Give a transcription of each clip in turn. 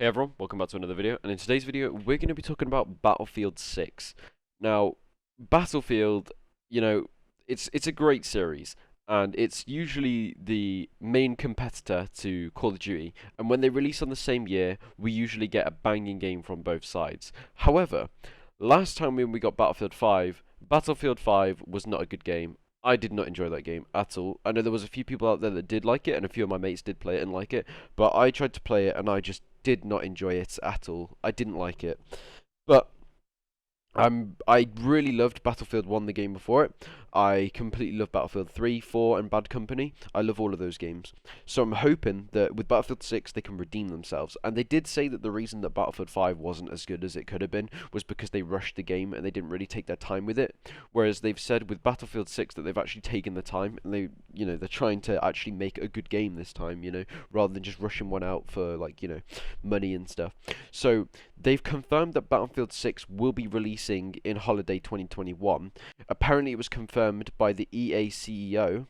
Hey everyone, welcome back to another video, and in today's video we're going to be talking about Battlefield 6. Now, Battlefield, it's a great series, and it's usually the main competitor to Call of Duty, and when they release on the same year, we usually get a banging game from both sides. However, last time when we got Battlefield 5 was not a good game. I did not enjoy that game at all. I know there was a few people out there that did like it, and a few of my mates did play it and like it, but I tried to play it and I just did not enjoy it at all. I didn't like it. But I really loved Battlefield 1, the game before it. I completely love Battlefield 3, 4, and Bad Company. I love all of those games. So I'm hoping that with Battlefield 6 they can redeem themselves. And they did say that the reason that Battlefield 5 wasn't as good as it could have been was because they rushed the game and they didn't really take their time with it. Whereas they've said with Battlefield 6 that they've actually taken the time and they're trying to actually make a good game this time, rather than just rushing one out for money and stuff. So they've confirmed that Battlefield 6 will be releasing in holiday 2021. Apparently, it was confirmed by the EA CEO,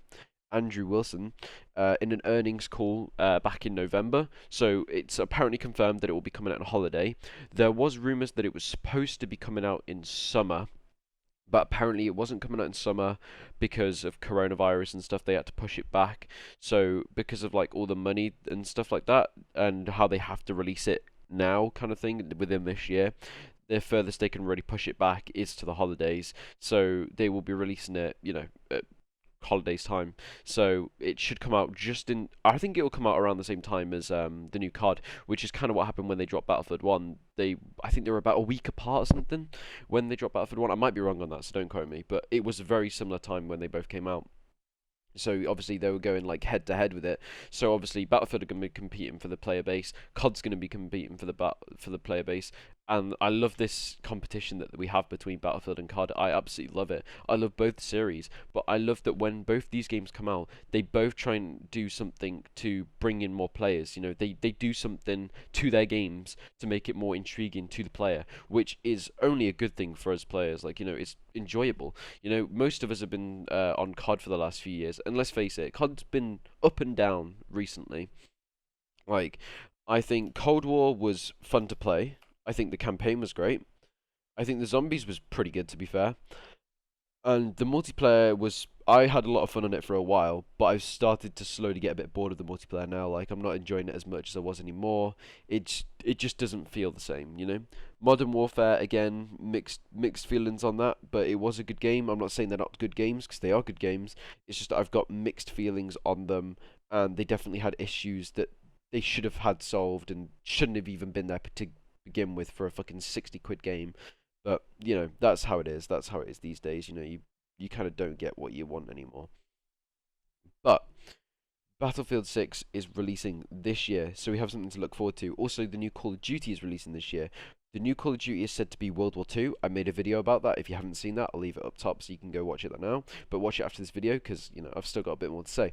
Andrew Wilson, in an earnings call back in November. So it's apparently confirmed that it will be coming out on holiday. There was rumors that it was supposed to be coming out in summer, but apparently it wasn't coming out in summer because of coronavirus and stuff. They had to push it back. So because of all the money and stuff like that, and how they have to release it now, kind of thing, within this year, the furthest they can really push it back is to the holidays. So they will be releasing it, at holidays time. So it should come out I think it will come out around the same time as the new COD, which is kind of what happened when they dropped Battlefield 1. I think they were about a week apart or something when they dropped Battlefield 1. I might be wrong on that, so don't quote me, but it was a very similar time when they both came out. So obviously they were going head to head with it. So obviously Battlefield are going to be competing for the player base. COD's going to be competing for the player base. And I love this competition that we have between Battlefield and COD. I absolutely love it. I love both series, but I love that when both these games come out, they both try and do something to bring in more players. They do something to their games to make it more intriguing to the player, which is only a good thing for us players. It's enjoyable. Most of us have been on COD for the last few years, and let's face it, COD's been up and down recently. I think Cold War was fun to play. I think the campaign was great. I think the zombies was pretty good, to be fair. And the multiplayer was. I had a lot of fun on it for a while, but I've started to slowly get a bit bored of the multiplayer now. I'm not enjoying it as much as I was anymore. It just doesn't feel the same. Modern Warfare, again, mixed feelings on that, but it was a good game. I'm not saying they're not good games, because they are good games. It's just that I've got mixed feelings on them, and they definitely had issues that they should have had solved and shouldn't have even been there to begin with for a fucking 60 quid game. But that's how it is. That's how it is these days. You kind of don't get what you want anymore. But Battlefield 6 is releasing this year, so we have something to look forward to. Also, the new Call of Duty is releasing this year. The new Call of Duty is said to be World War II. I made a video about that. If you haven't seen that, I'll leave it up top so you can go watch it now. But watch it after this video because I've still got a bit more to say.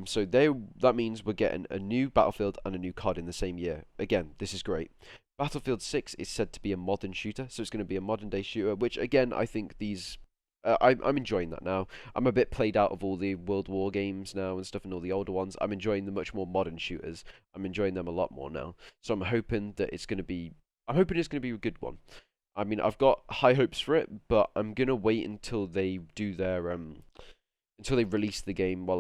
So that means we're getting a new Battlefield and a new COD in the same year. Again, this is great. Battlefield 6 is said to be a modern shooter, so it's going to be a modern day shooter, which again, I think I'm enjoying that now. I'm a bit played out of all the World War games now and stuff and all the older ones. I'm enjoying the much more modern shooters. I'm enjoying them a lot more now. So I'm hoping it's going to be a good one. I mean, I've got high hopes for it, but I'm going to wait until they do their until they release the game,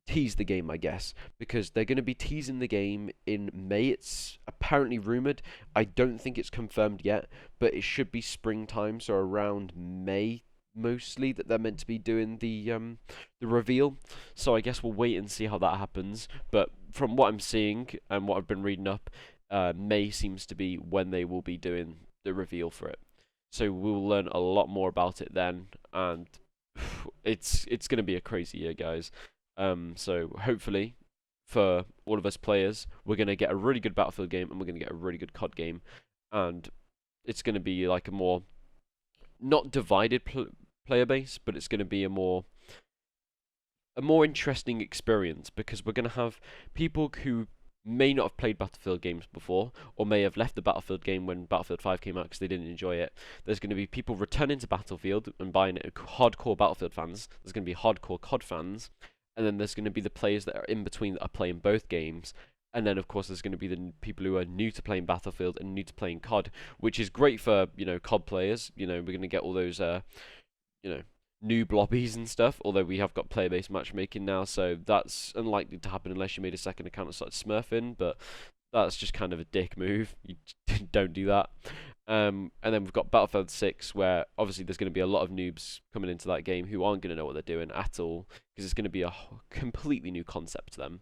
tease the game, I guess, because they're going to be teasing the game in May. It's apparently rumored. I don't think it's confirmed yet, but it should be springtime, so around May mostly that they're meant to be doing the reveal. So I guess we'll wait and see how that happens. But from what I'm seeing and what I've been reading up, May seems to be when they will be doing the reveal for it. So we'll learn a lot more about it then, and it's going to be a crazy year, guys. So hopefully, for all of us players, we're going to get a really good Battlefield game, and we're going to get a really good COD game, and it's going to be a more, not divided player base, but it's going to be a more interesting experience, because we're going to have people who may not have played Battlefield games before, or may have left the Battlefield game when Battlefield 5 came out because they didn't enjoy it. There's going to be people returning to Battlefield and buying it, hardcore Battlefield fans. There's going to be hardcore COD fans. And then there's going to be the players that are in between that are playing both games. And then, of course, there's going to be the people who are new to playing Battlefield and new to playing COD, which is great for, COD players. We're going to get all those, noob lobbies and stuff, although we have got player-based matchmaking now, so that's unlikely to happen unless you made a second account and started smurfing, but that's just kind of a dick move. You don't do that. And then we've got Battlefield 6, where obviously there's going to be a lot of noobs coming into that game who aren't going to know what they're doing at all, because it's going to be a completely new concept to them.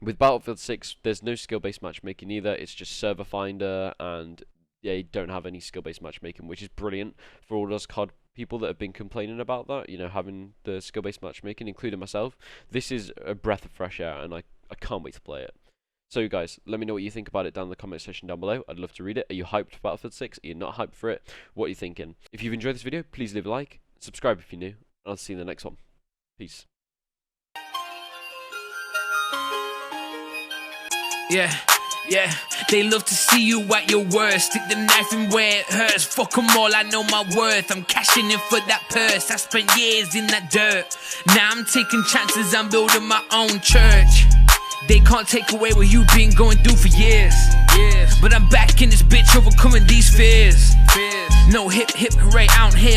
With Battlefield 6, there's no skill-based matchmaking either. It's just server finder, and they don't have any skill-based matchmaking, which is brilliant for all those COD people that have been complaining about that, having the skill-based matchmaking, including myself. This is a breath of fresh air, and I can't wait to play it. So guys, let me know what you think about it down in the comment section down below. I'd love to read it. Are you hyped for Battlefield 6? Are you not hyped for it? What are you thinking? If you've enjoyed this video, please leave a like, subscribe if you're new, and I'll see you in the next one. Peace. Yeah, they love to see you at your worst. Stick the knife in where it hurts. Fuck 'em all, I know my worth. I'm cashing in for that purse. I spent years in that dirt. Now I'm taking chances, I'm building my own church. They can't take away what you've been going through for years. But I'm back in this bitch, overcoming these fears. No hip hooray out here.